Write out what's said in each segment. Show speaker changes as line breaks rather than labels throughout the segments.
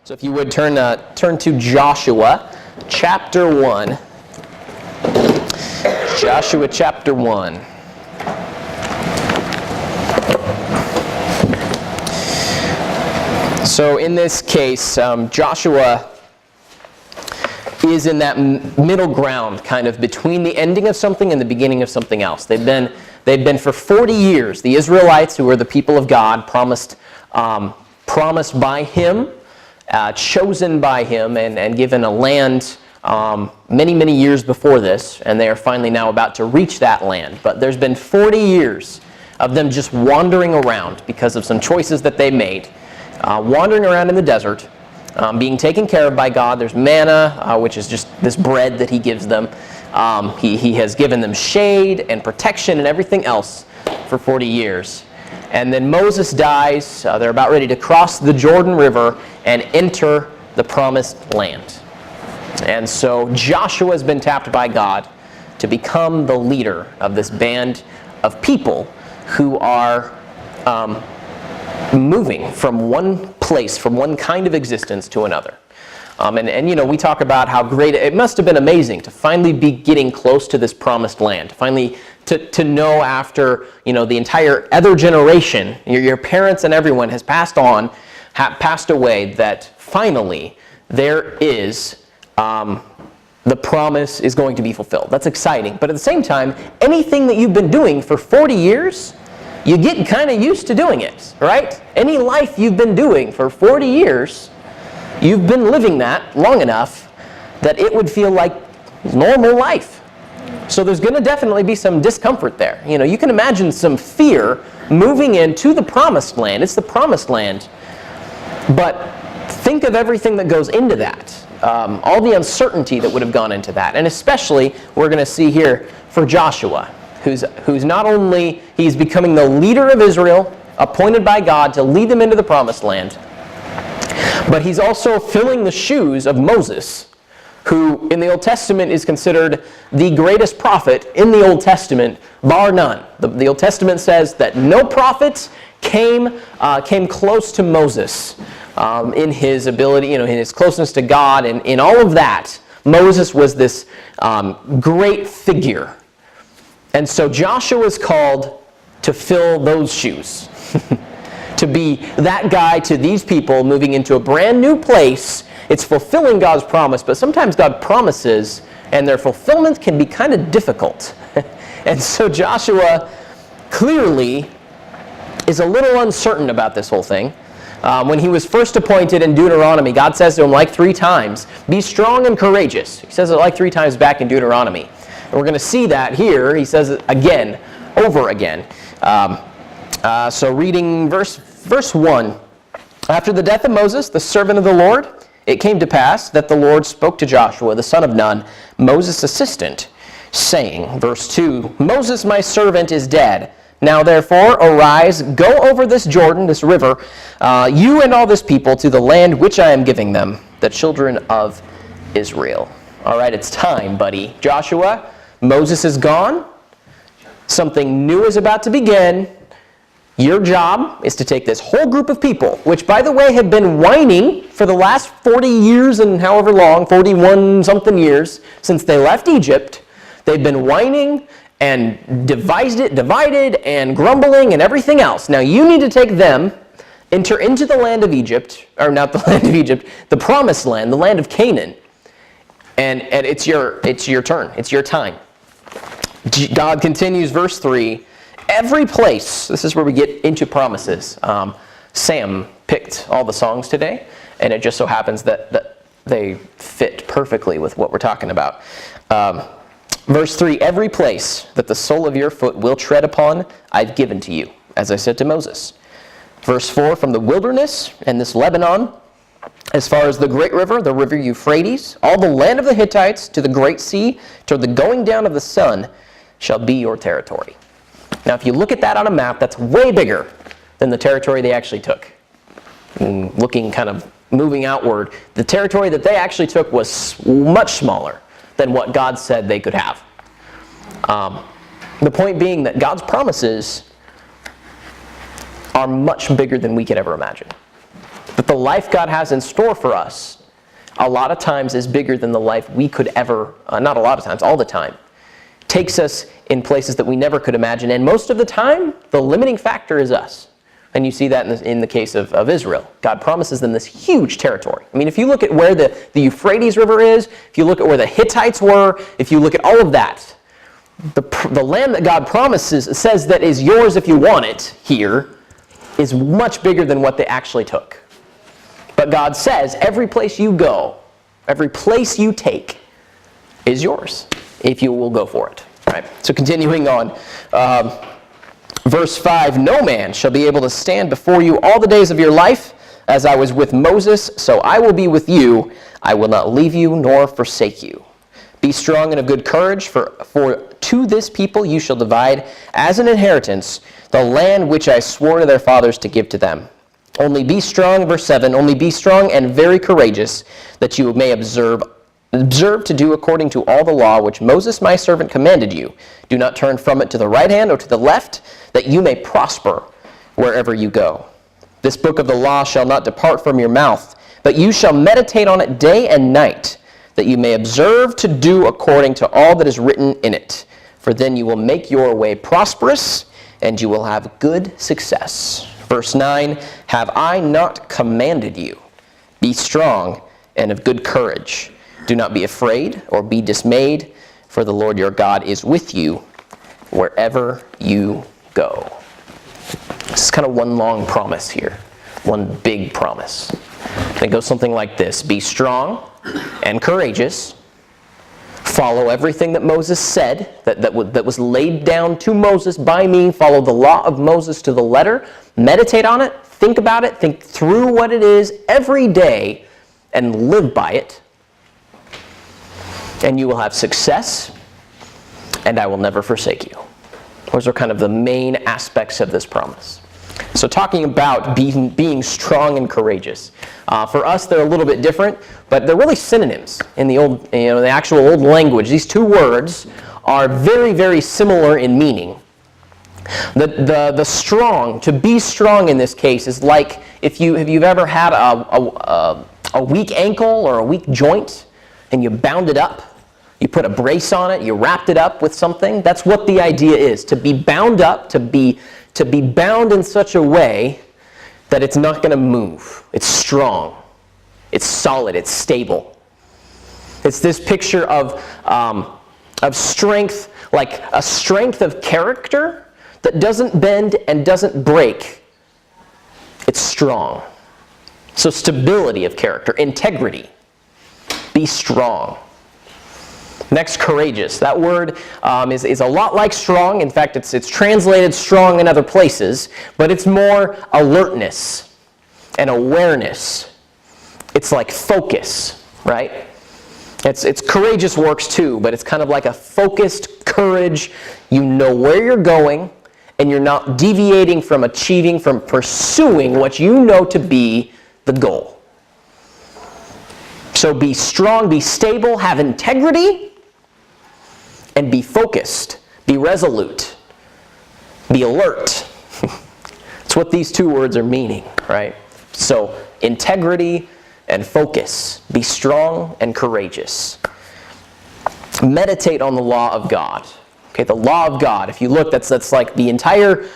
So if you would turn to Joshua chapter 1. Joshua chapter 1. So in this case, Joshua is in that middle ground, kind of between the ending of something and the beginning of something else. They've been for 40 years, the Israelites, who are the people of God, promised by Him, chosen by Him, and given a land many, many years before this, and they are finally now about to reach that land. But there's been 40 years of them just wandering around because of some choices that they made, wandering around in the desert, being taken care of by God. There's manna, which is just this bread that He gives them. He has given them shade and protection and everything else for 40 years. And then Moses dies. They're about ready to cross the Jordan River and enter the promised land. And so Joshua has been tapped by God to become the leader of this band of people who are moving from one place, from one kind of existence to another. And you know, we talk about how great it must have been amazing to finally be getting close to this promised land, finally to know after, you know, the entire other generation, your parents and everyone has passed away, that finally there is, the promise is going to be fulfilled. That's exciting. But at the same time, anything that you've been doing for 40 years, you get kind of used to doing it, right? Any life you've been doing for 40 years, you've been living that long enough that it would feel like normal life. So there's going to definitely be some discomfort there. You know, you can imagine some fear moving into the promised land. It's the promised land. But think of everything that goes into that. All the uncertainty that would have gone into that. And especially, we're going to see here for Joshua, who's not only, he's becoming the leader of Israel, appointed by God to lead them into the promised land, but he's also filling the shoes of Moses, who in the Old Testament is considered the greatest prophet in the Old Testament, bar none. The Old Testament says that no prophet came close to Moses in his ability, you know, in his closeness to God, and in all of that. Moses was this great figure. And so Joshua is called to fill those shoes. To be that guy to these people moving into a brand new place. It's fulfilling God's promise, but sometimes God promises and their fulfillment can be kind of difficult. And so Joshua clearly is a little uncertain about this whole thing. When he was first appointed in Deuteronomy, God says to him like 3 times, be strong and courageous. He says it like 3 times back in Deuteronomy. And we're going to see that here. He says it again, over again. So reading verse 1. After the death of Moses, the servant of the Lord, it came to pass that the Lord spoke to Joshua, the son of Nun, Moses' assistant, saying, verse 2, Moses my servant is dead. Now therefore arise, go over this Jordan, this river, you and all this people, to the land which I am giving them, the children of Israel. All right, it's time, buddy. Joshua, Moses is gone. Something new is about to begin. Your job is to take this whole group of people, which, by the way, have been whining for the last 40 years and however long, 41-something years, since they left Egypt. They've been whining and divided and grumbling and everything else. Now you need to take them, enter into the land of Egypt, or not the land of Egypt, the promised land, the land of Canaan. And it's your turn. It's your time. God continues, verse 3. Every place, this is where we get into promises. Sam picked all the songs today, and it just so happens that they fit perfectly with what we're talking about. Verse 3, every place that the sole of your foot will tread upon, I've given to you, as I said to Moses. Verse 4, from the wilderness and this Lebanon, as far as the great river, the river Euphrates, all the land of the Hittites, to the great sea, to the going down of the sun, shall be your territory. Now, if you look at that on a map, that's way bigger than the territory they actually took. And looking kind of moving outward, the territory that they actually took was much smaller than what God said they could have. The point being that God's promises are much bigger than we could ever imagine. That the life God has in store for us, a lot of times is bigger than the life we could ever, not a lot of times, all the time, takes us in places that we never could imagine. And most of the time, the limiting factor is us. And you see that in the case of Israel. God promises them this huge territory. I mean, if you look at where the Euphrates River is, if you look at where the Hittites were, if you look at all of that, the land that God promises, says that is yours if you want it here, is much bigger than what they actually took. But God says every place you go, every place you take is yours if you will go for it. All right. So continuing on. Verse 5, no man shall be able to stand before you all the days of your life. As I was with Moses, so I will be with you. I will not leave you nor forsake you. Be strong and of good courage, for to this people you shall divide as an inheritance the land which I swore to their fathers to give to them. Only be strong, verse 7, only be strong and very courageous, that you may observe to do according to all the law which Moses my servant commanded you. Do not turn from it to the right hand or to the left, that you may prosper wherever you go. This book of the law shall not depart from your mouth, but you shall meditate on it day and night, that you may observe to do according to all that is written in it. For then you will make your way prosperous, and you will have good success. Verse 9, have I not commanded you? Be strong and of good courage. Do not be afraid or be dismayed, for the Lord your God is with you wherever you go. This is kind of one long promise here, one big promise. It goes something like this. Be strong and courageous. Follow everything that Moses said, that was laid down to Moses by me. Follow the law of Moses to the letter. Meditate on it. Think about it. Think through what it is every day and live by it. And you will have success, and I will never forsake you. Those are kind of the main aspects of this promise. So talking about being strong and courageous. For us, they're a little bit different, but they're really synonyms in the actual old language. These two words are very, very similar in meaning. The strong, to be strong in this case, is like if you've ever had a weak ankle or a weak joint, and you bound it up. You put a brace on it, you wrapped it up with something. That's what the idea is, to be bound up, to be bound in such a way that it's not going to move. It's strong. It's solid. It's stable. It's this picture of strength, like a strength of character that doesn't bend and doesn't break. It's strong. So stability of character, integrity. Be strong. Next, courageous. That word is a lot like strong. In fact, it's translated strong in other places, but it's more alertness and awareness. It's like focus, right? It's courageous works too, but it's kind of like a focused courage. You know where you're going, and you're not deviating from pursuing what you know to be the goal. So be strong, be stable, have integrity, and be focused, be resolute, be alert. That's what these two words are meaning, right? So integrity and focus, be strong and courageous. Meditate on the law of God. Okay, the law of God. If you look, that's like the entire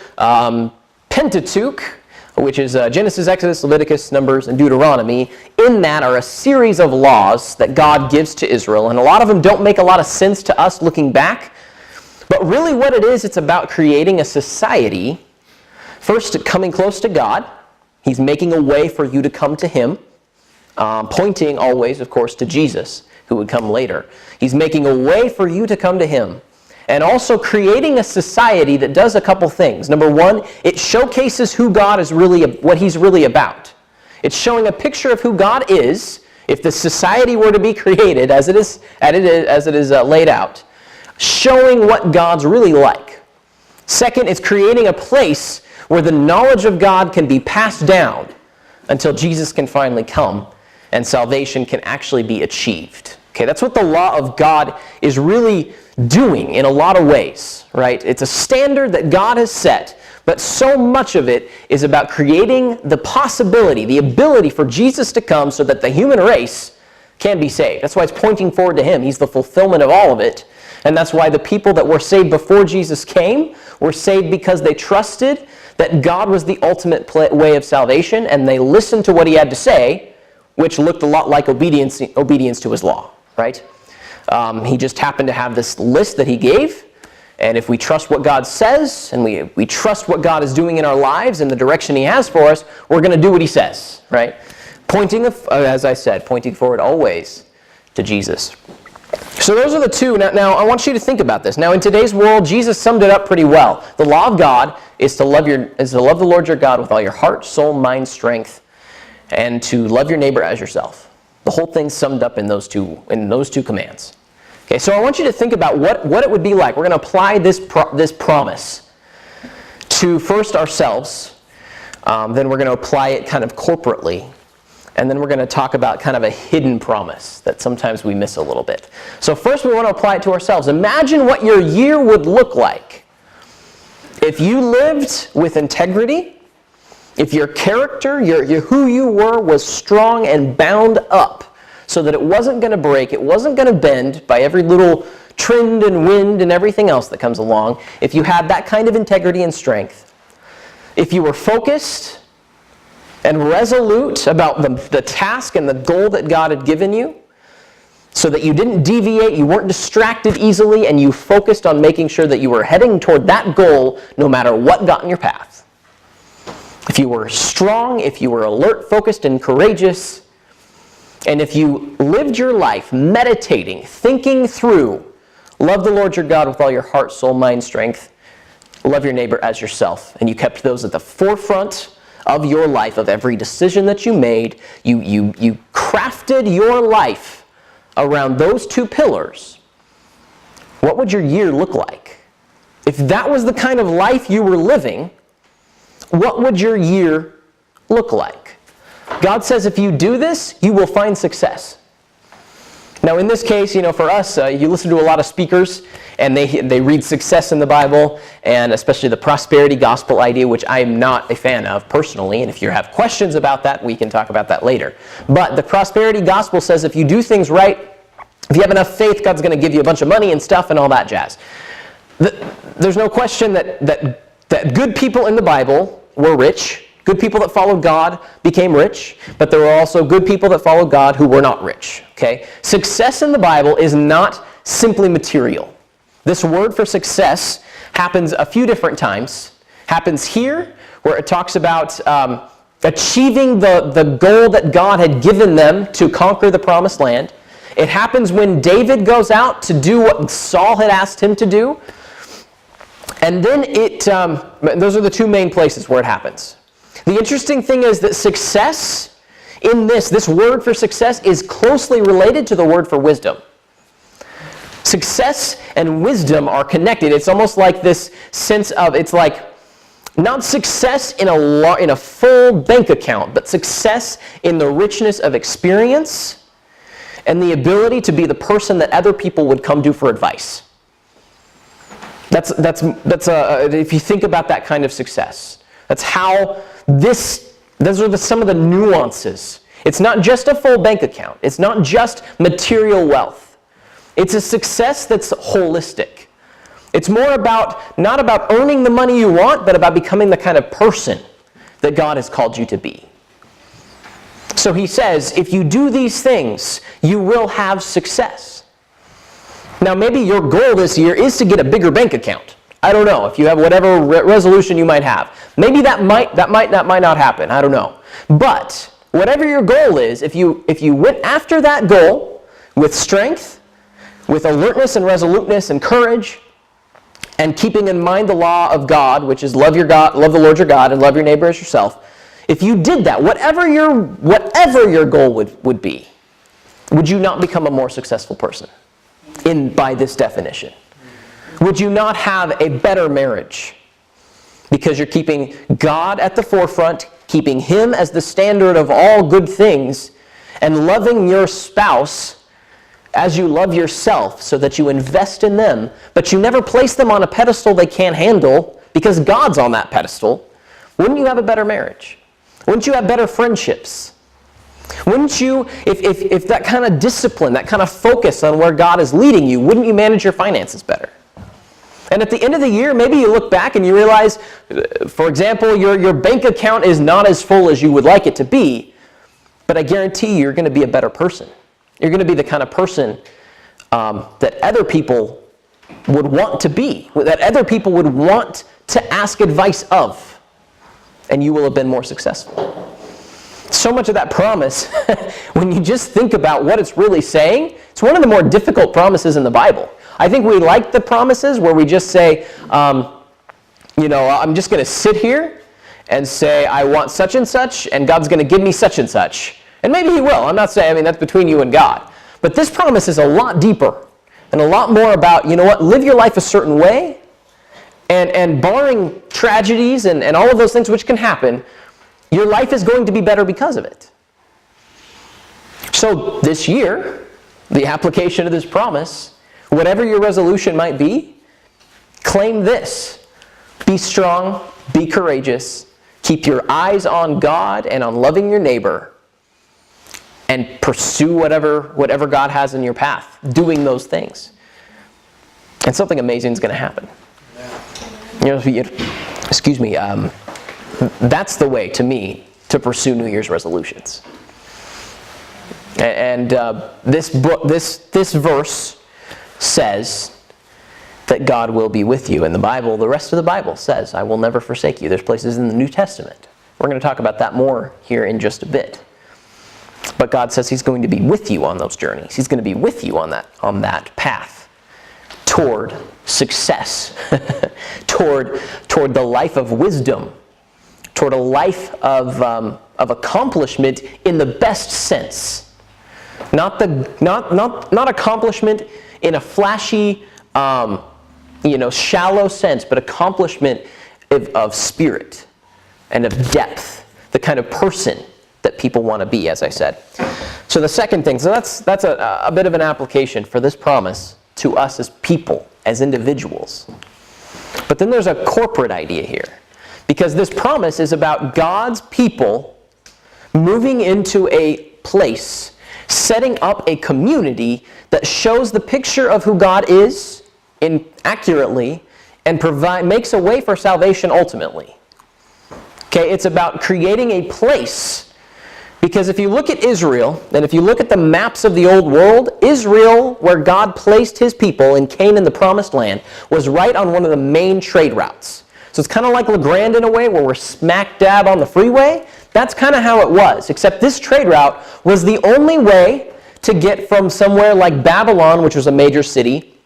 Pentateuch, which is Genesis, Exodus, Leviticus, Numbers, and Deuteronomy. In that are a series of laws that God gives to Israel, and a lot of them don't make a lot of sense to us looking back. But really what it is, it's about creating a society, first coming close to God. He's making a way for you to come to Him, pointing always, of course, to Jesus, who would come later. He's making a way for you to come to Him. And also creating a society that does a couple things. Number one, it showcases who God is really, what He's really about. It's showing a picture of who God is, if the society were to be created as it is laid out, showing what God's really like. Second, it's creating a place where the knowledge of God can be passed down until Jesus can finally come and salvation can actually be achieved. Okay, that's what the law of God is really doing in a lot of ways, right? It's a standard that God has set But so much of it is about creating the possibility, the ability for Jesus to come so that the human race can be saved. That's why it's pointing forward to him. He's the fulfillment of all of it. And that's why the people that were saved before Jesus came were saved because they trusted that God was the ultimate way of salvation, and they listened to what he had to say, which looked a lot like obedience to his law, right? He just happened to have this list that he gave, and if we trust what God says, and we trust what God is doing in our lives and the direction he has for us, we're going to do what he says, right? Pointing, as I said, pointing forward always to Jesus. So those are the two. Now, I want you to think about this. Now, in today's world, Jesus summed it up pretty well. The law of God is to love the Lord your God with all your heart, soul, mind, strength, and to love your neighbor as yourself. The whole thing's summed up in those two commands. Okay, so I want you to think about what it would be like. We're going to apply this promise to first ourselves, then we're going to apply it kind of corporately, and then we're going to talk about kind of a hidden promise that sometimes we miss a little bit. So first we want to apply it to ourselves. Imagine what your year would look like if you lived with integrity, if your character, who you were, was strong and bound up so that it wasn't going to break, it wasn't going to bend by every little trend and wind and everything else that comes along. If you had that kind of integrity and strength, if you were focused and resolute about the task and the goal that God had given you, so that you didn't deviate, you weren't distracted easily, and you focused on making sure that you were heading toward that goal no matter what got in your path. If you were strong, if you were alert, focused, and courageous, and if you lived your life meditating, thinking through, love the Lord your God with all your heart, soul, mind, strength, love your neighbor as yourself, and you kept those at the forefront of your life, of every decision that you made, you crafted your life around those two pillars, what would your year look like? If that was the kind of life you were living, what would your year look like? God says if you do this, you will find success. Now in this case, for us, you listen to a lot of speakers, and they read success in the Bible, and especially the prosperity gospel idea, which I am not a fan of personally, and if you have questions about that, we can talk about that later. But the prosperity gospel says if you do things right, if you have enough faith, God's going to give you a bunch of money and stuff and all that jazz. There's no question that good people in the Bible were rich. Good people that followed God became rich, but there were also good people that followed God who were not rich. Okay? Success in the Bible is not simply material. This word for success happens a few different times. Happens here, where it talks about achieving the goal that God had given them to conquer the promised land. It happens when David goes out to do what Saul had asked him to do. And then those are the two main places where it happens. The interesting thing is that success in this word for success is closely related to the word for wisdom. Success and wisdom are connected. It's almost like this sense of, it's like not success in a full bank account, but success in the richness of experience and the ability to be the person that other people would come to for advice. That's if you think about that kind of success. That's how those are some of the nuances. It's not just a full bank account. It's not just material wealth. It's a success that's holistic. It's more about, not about earning the money you want, but about becoming the kind of person that God has called you to be. So he says, if you do these things, you will have success. Now maybe your goal this year is to get a bigger bank account. I don't know, if you have whatever resolution you might have. Maybe that might not happen, I don't know. But whatever your goal is, if you went after that goal with strength, with alertness and resoluteness and courage, and keeping in mind the law of God, which is love the Lord your God and love your neighbor as yourself, if you did that, whatever your goal would be, would you not become a more successful person by this definition? Would you not have a better marriage? Because you're keeping God at the forefront, keeping Him as the standard of all good things, and loving your spouse as you love yourself, so that you invest in them, but you never place them on a pedestal they can't handle, because God's on that pedestal, wouldn't you have a better marriage? Wouldn't you have better friendships? Wouldn't you, if that kind of discipline, that kind of focus on where God is leading you, wouldn't you manage your finances better? And at the end of the year, maybe you look back and you realize, for example, your bank account is not as full as you would like it to be, but I guarantee you're going to be a better person. You're going to be the kind of person that other people would want to be, that other people would want to ask advice of, and you will have been more successful. So much of that promise, when you just think about what it's really saying, it's one of the more difficult promises in the Bible. I think we like the promises where we just say, I'm just going to sit here and say, I want such and such, and God's going to give me such and such. And maybe He will. I'm not saying, that's between you and God. But this promise is a lot deeper and a lot more about, live your life a certain way, and barring tragedies and all of those things which can happen, your life is going to be better because of it. So this year, the application of this promise, whatever your resolution might be, claim this. Be strong, be courageous, keep your eyes on God and on loving your neighbor, and pursue whatever God has in your path, doing those things. And something amazing is going to happen. That's the way, to me, to pursue New Year's resolutions. And this verse says that God will be with you. And the rest of the Bible says, I will never forsake you. There's places in the New Testament. We're going to talk about that more here in just a bit. But God says He's going to be with you on those journeys. He's going to be with you on that path toward success, toward the life of wisdom, toward a life of accomplishment in the best sense. Not accomplishment in a flashy, shallow sense, but accomplishment of spirit and of depth, the kind of person that people want to be, as I said. So the second thing, so that's a bit of an application for this promise to us as people, as individuals. But then there's a corporate idea here, because this promise is about God's people moving into a place, setting up a community that shows the picture of who God is accurately and makes a way for salvation ultimately. Okay, it's about creating a place. Because if you look at Israel, and if you look at the maps of the old world, Israel, where God placed His people in Canaan, the promised land, was right on one of the main trade routes. So it's kind of like LeGrand in a way, where we're smack dab on the freeway. That's kind of how it was, except this trade route was the only way to get from somewhere like Babylon, which was a major city,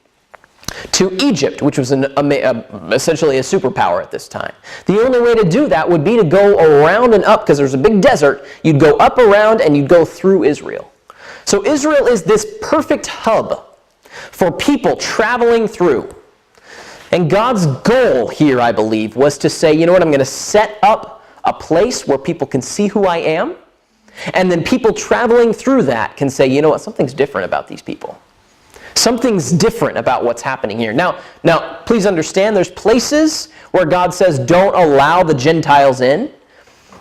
to Egypt, which was essentially a superpower at this time. The only way to do that would be to go around and up, because there's a big desert. You'd go up around and you'd go through Israel. So Israel is this perfect hub for people traveling through. And God's goal here, I believe, was to say, I'm going to set up a place where people can see who I am, and then people traveling through that can say, something's different about these people. Something's different about what's happening here. Now, please understand, there's places where God says don't allow the Gentiles in.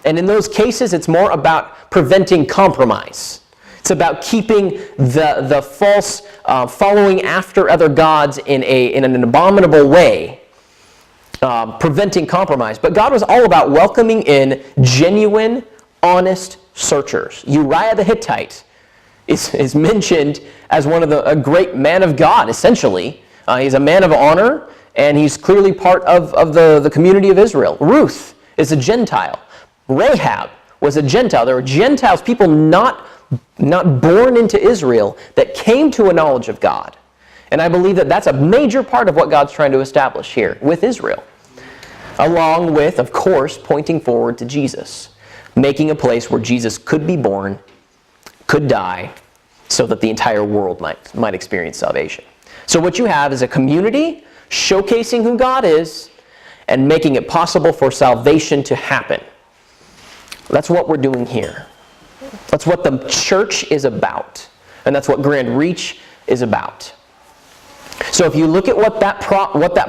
And in those cases, it's more about preventing compromise. It's about keeping the false following after other gods in an abominable way, preventing compromise. But God was all about welcoming in genuine, honest searchers. Uriah the Hittite is mentioned as a great man of God, essentially. He's a man of honor, and he's clearly part of the community of Israel. Ruth is a Gentile. Rahab was a Gentile. There were Gentiles, people not born into Israel, that came to a knowledge of God. And I believe that that's a major part of what God's trying to establish here with Israel. Along with, of course, pointing forward to Jesus. Making a place where Jesus could be born, could die, so that the entire world might experience salvation. So what you have is a community showcasing who God is and making it possible for salvation to happen. That's what we're doing here. That's what the church is about. And that's what Grand Reach is about. So if you look at what that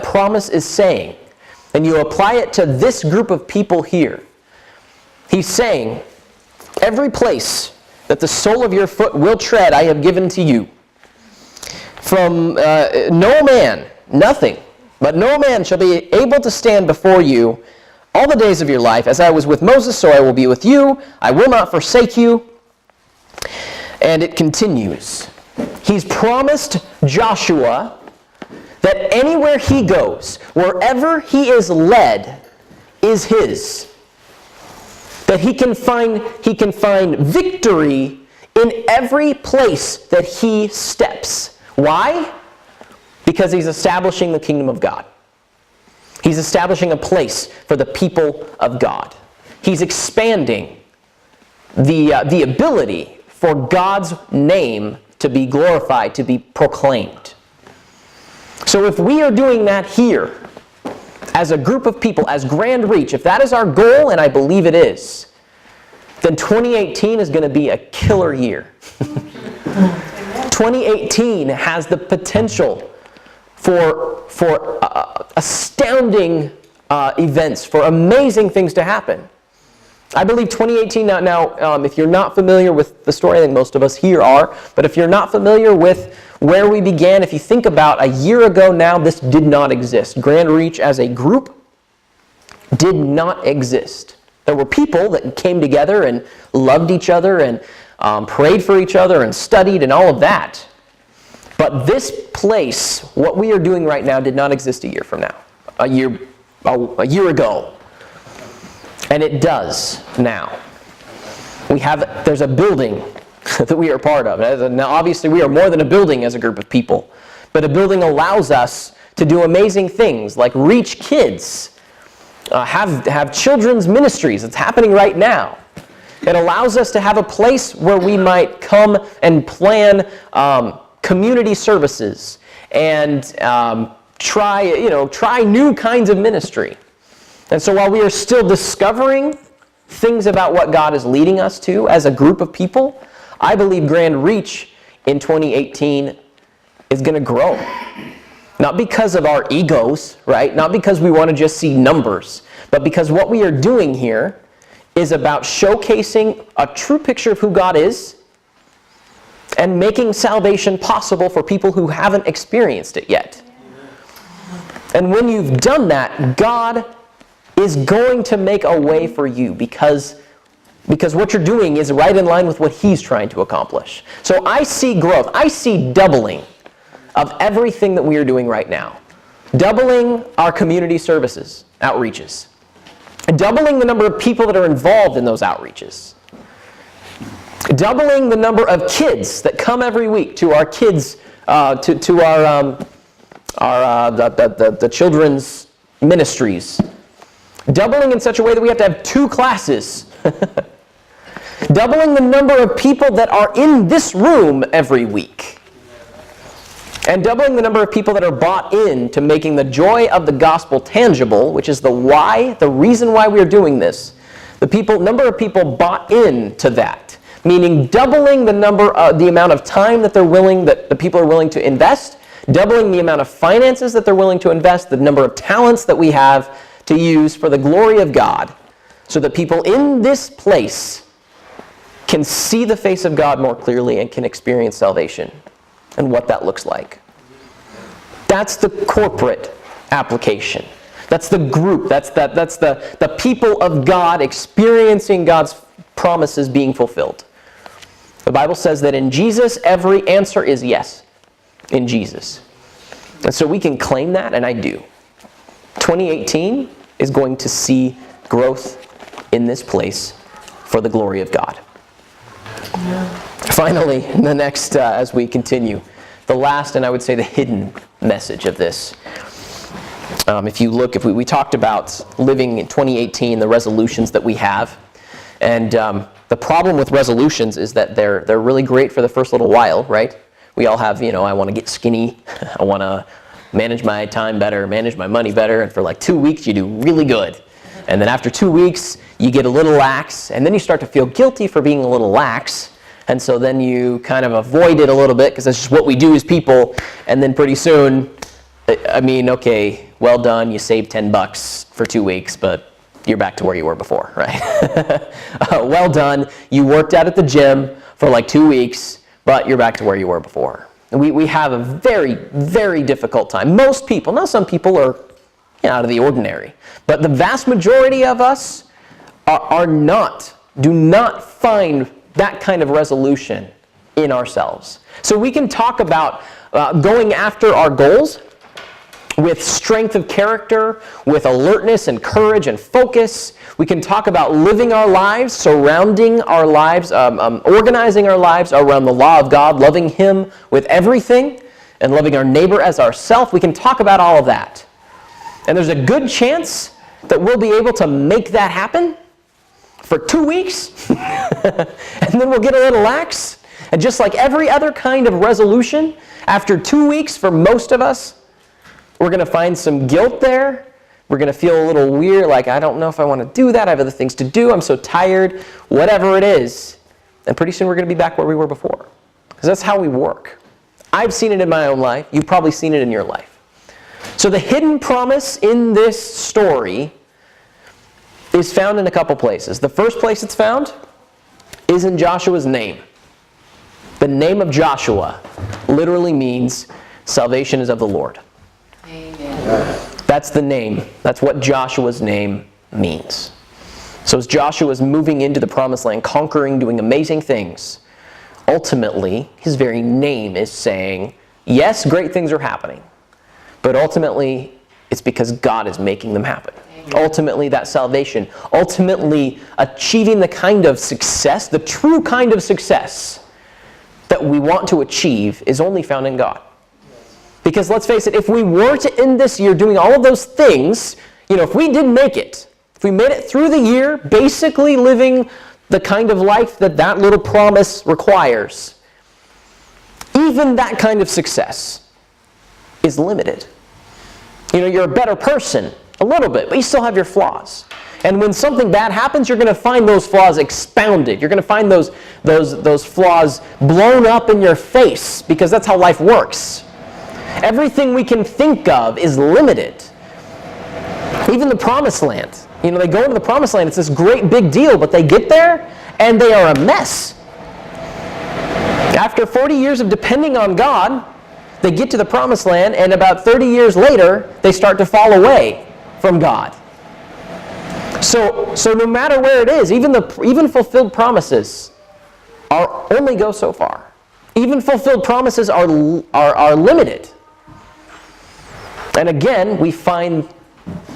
promise is saying, and you apply it to this group of people here, he's saying, every place that the sole of your foot will tread, I have given to you. From no man, nothing, but no man shall be able to stand before you all the days of your life. As I was with Moses, so I will be with you. I will not forsake you. And it continues. He's promised Joshua that anywhere he goes, wherever he is led, is his. That he can find victory in every place that he steps. Why? Because he's establishing the kingdom of God. He's establishing a place for the people of God. He's expanding the ability for God's name to be glorified, to be proclaimed. So if we are doing that here, as a group of people, as Grand Reach, if that is our goal, and I believe it is, then 2018 is going to be a killer year. 2018 has the potential for astounding events, for amazing things to happen. I believe 2018, now if you're not familiar with the story, I think most of us here are, but if you're not familiar with where we began, if you think about a year ago now, this did not exist. Grand Reach as a group did not exist. There were people that came together and loved each other and prayed for each other and studied and all of that. But this place, what we are doing right now, did not exist a year from now. A year ago. And it does now. There's a building that we are part of. Now, obviously, we are more than a building as a group of people. But a building allows us to do amazing things, like reach kids, have children's ministries. It's happening right now. It allows us to have a place where we might come and plan community services and try new kinds of ministry. And so while we are still discovering things about what God is leading us to as a group of people, I believe Grand Reach in 2018 is going to grow. Not because of our egos, right? Not because we want to just see numbers, but because what we are doing here is about showcasing a true picture of who God is and making salvation possible for people who haven't experienced it yet. And when you've done that, God is going to make a way for you because what you're doing is right in line with what He's trying to accomplish. So I see growth. I see doubling of everything that we are doing right now. Doubling our community services, outreaches. Doubling the number of people that are involved in those outreaches. Doubling the number of kids that come every week to our kids, to our children's ministries. Doubling in such a way that we have to have 2 classes. Doubling the number of people that are in this room every week. And doubling the number of people that are bought in to making the joy of the gospel tangible, which is the reason why we are doing this. Number of people bought in to that. Meaning doubling the amount of time that the people are willing to invest, doubling the amount of finances that they're willing to invest, the number of talents that we have to use for the glory of God, so that people in this place can see the face of God more clearly and can experience salvation and what that looks like. That's the corporate application. That's the group. That's the people of God experiencing God's promises being fulfilled. The Bible says that in Jesus, every answer is yes. In Jesus. And so we can claim that, and I do. 2018 is going to see growth in this place for the glory of God. Yeah. Finally, the next, as we continue, the last and I would say the hidden message of this. If we talked about living in 2018, the resolutions that we have, and the problem with resolutions is that they're really great for the first little while, right? We all have, I want to get skinny, I want to manage my time better, manage my money better, and for like 2 weeks you do really good. And then after 2 weeks, you get a little lax, and then you start to feel guilty for being a little lax, and so then you kind of avoid it a little bit, because that's just what we do as people, and then pretty soon, well done, you saved $10 for 2 weeks, but you're back to where you were before, right? Well done, you worked out at the gym for like 2 weeks, but you're back to where you were before. We have a very, very difficult time. Most people, now some people are out of the ordinary, but the vast majority of us do not find that kind of resolution in ourselves. So we can talk about going after our goals with strength of character, with alertness and courage and focus. We can talk about living our lives, surrounding our lives, organizing our lives around the law of God, loving Him with everything, and loving our neighbor as ourselves. We can talk about all of that. And there's a good chance that we'll be able to make that happen for 2 weeks, and then we'll get a little lax. And just like every other kind of resolution, after 2 weeks for most of us, we're going to find some guilt there. We're going to feel a little weird, like, I don't know if I want to do that. I have other things to do. I'm so tired. Whatever it is. And pretty soon we're going to be back where we were before. Because that's how we work. I've seen it in my own life. You've probably seen it in your life. So the hidden promise in this story is found in a couple places. The first place it's found is in Joshua's name. The name of Joshua literally means salvation is of the Lord. Amen. That's the name. That's what Joshua's name means. So as Joshua's moving into the promised land, conquering, doing amazing things, ultimately, his very name is saying, yes, great things are happening, but ultimately, it's because God is making them happen. Amen. Ultimately, that salvation, ultimately achieving the kind of success, the true kind of success that we want to achieve is only found in God. Because let's face it, if we were to end this year doing all of those things, if we did make it, if we made it through the year, basically living the kind of life that little promise requires, even that kind of success is limited. You're a better person, a little bit, but you still have your flaws. And when something bad happens, you're going to find those flaws expounded. You're going to find those flaws blown up in your face, because that's how life works. Everything we can think of is limited. Even the promised land. They go into the promised land, it's this great big deal, but they get there and they are a mess. After 40 years of depending on God, they get to the promised land, and about 30 years later, they start to fall away from God. So no matter where it is, even fulfilled promises only go so far. Even fulfilled promises are limited. And again, we find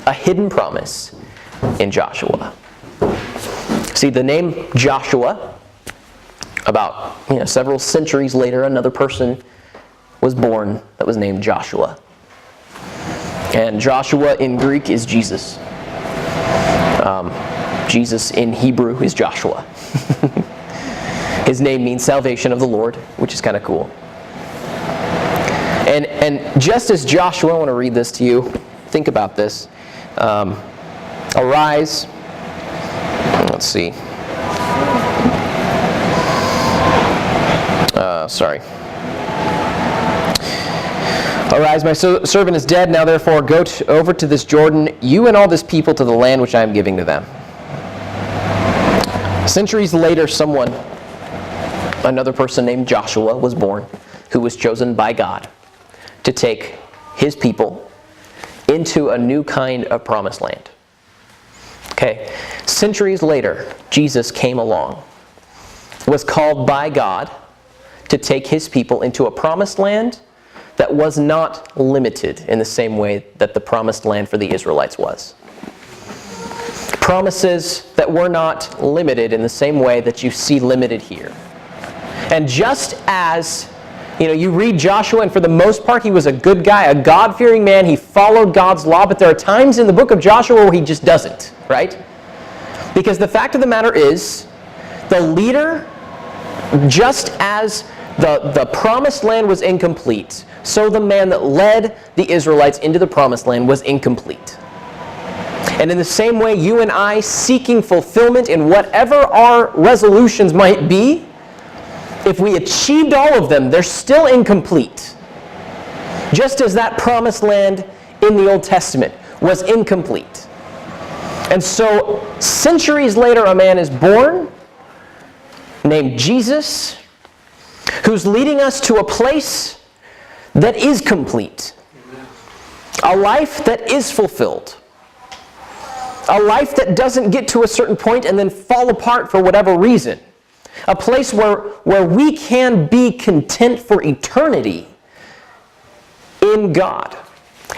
a hidden promise in Joshua. See, the name Joshua, about several centuries later, another person was born that was named Joshua. And Joshua in Greek is Jesus. Jesus in Hebrew is Joshua. His name means salvation of the Lord, which is kind of cool. And just as Joshua, I want to read this to you. Think about this. Arise. Let's see. Arise, my servant is dead. Now therefore go over to this Jordan, you and all this people, to the land which I am giving to them. Centuries later, another person named Joshua was born, who was chosen by God to take his people into a new kind of promised land. Okay, centuries later, Jesus came along, was called by God to take his people into a promised land that was not limited in the same way that the promised land for the Israelites was. Promises that were not limited in the same way that you see limited here. And just as you read Joshua, and for the most part, he was a good guy, a God-fearing man. He followed God's law, but there are times in the book of Joshua where he just doesn't, right? Because the fact of the matter is, the leader, just as the promised land was incomplete, so the man that led the Israelites into the promised land was incomplete. And in the same way, you and I, seeking fulfillment in whatever our resolutions might be, if we achieved all of them, they're still incomplete. Just as that promised land in the Old Testament was incomplete. And so, centuries later, a man is born named Jesus, who's leading us to a place that is complete. A life that is fulfilled. A life that doesn't get to a certain point and then fall apart for whatever reason. A place where we can be content for eternity in God.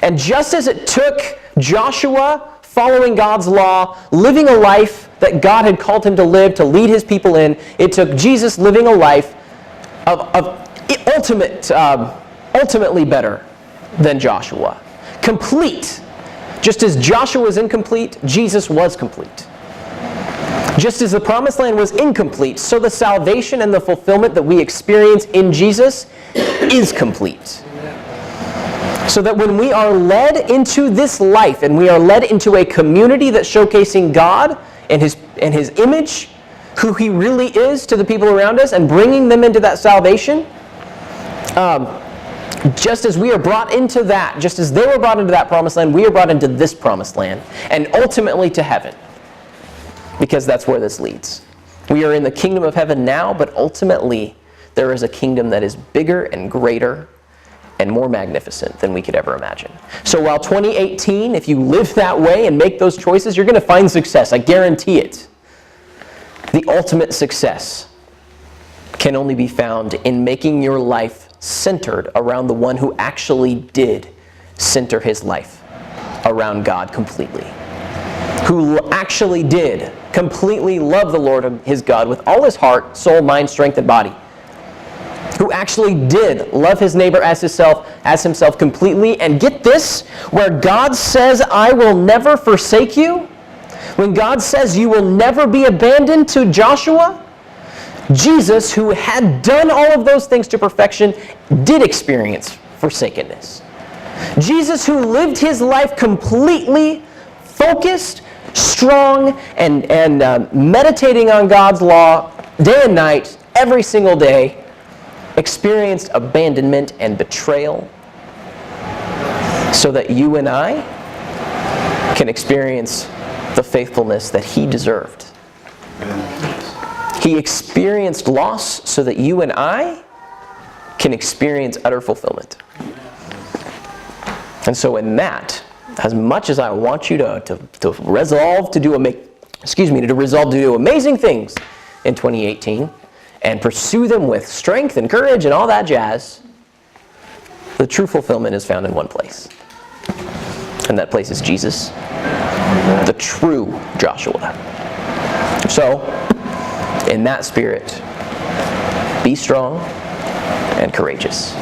And just as it took Joshua following God's law, living a life that God had called him to live, to lead his people in, it took Jesus living a life of ultimately better than Joshua. Complete. Just as Joshua was incomplete, Jesus was complete. Just as the promised land was incomplete, so the salvation and the fulfillment that we experience in Jesus is complete. So that when we are led into this life and we are led into a community that's showcasing God and His image, who He really is to the people around us, and bringing them into that salvation, just as we are brought into that, just as they were brought into that promised land, we are brought into this promised land, and ultimately to heaven. Because that's where this leads. We are in the kingdom of heaven now, but ultimately there is a kingdom that is bigger and greater and more magnificent than we could ever imagine. So while 2018, if you live that way and make those choices, you're going to find success. I guarantee it. The ultimate success can only be found in making your life centered around the one who actually did center his life around God completely. Who actually did completely love the Lord his God with all his heart, soul, mind, strength, and body. Who actually did love his neighbor as himself completely. And get this, where God says, I will never forsake you, when God says you will never be abandoned to Joshua, Jesus, who had done all of those things to perfection, did experience forsakenness. Jesus, who lived his life completely focused, strong, and meditating on God's law day and night, every single day, experienced abandonment and betrayal so that you and I can experience the faithfulness that he deserved. He experienced loss so that you and I can experience utter fulfillment. And so in that, as much as I want you to resolve to do amazing things in 2018 and pursue them with strength and courage and all that jazz, the true fulfillment is found in one place. And that place is Jesus, the true Joshua. So, in that spirit, be strong and courageous.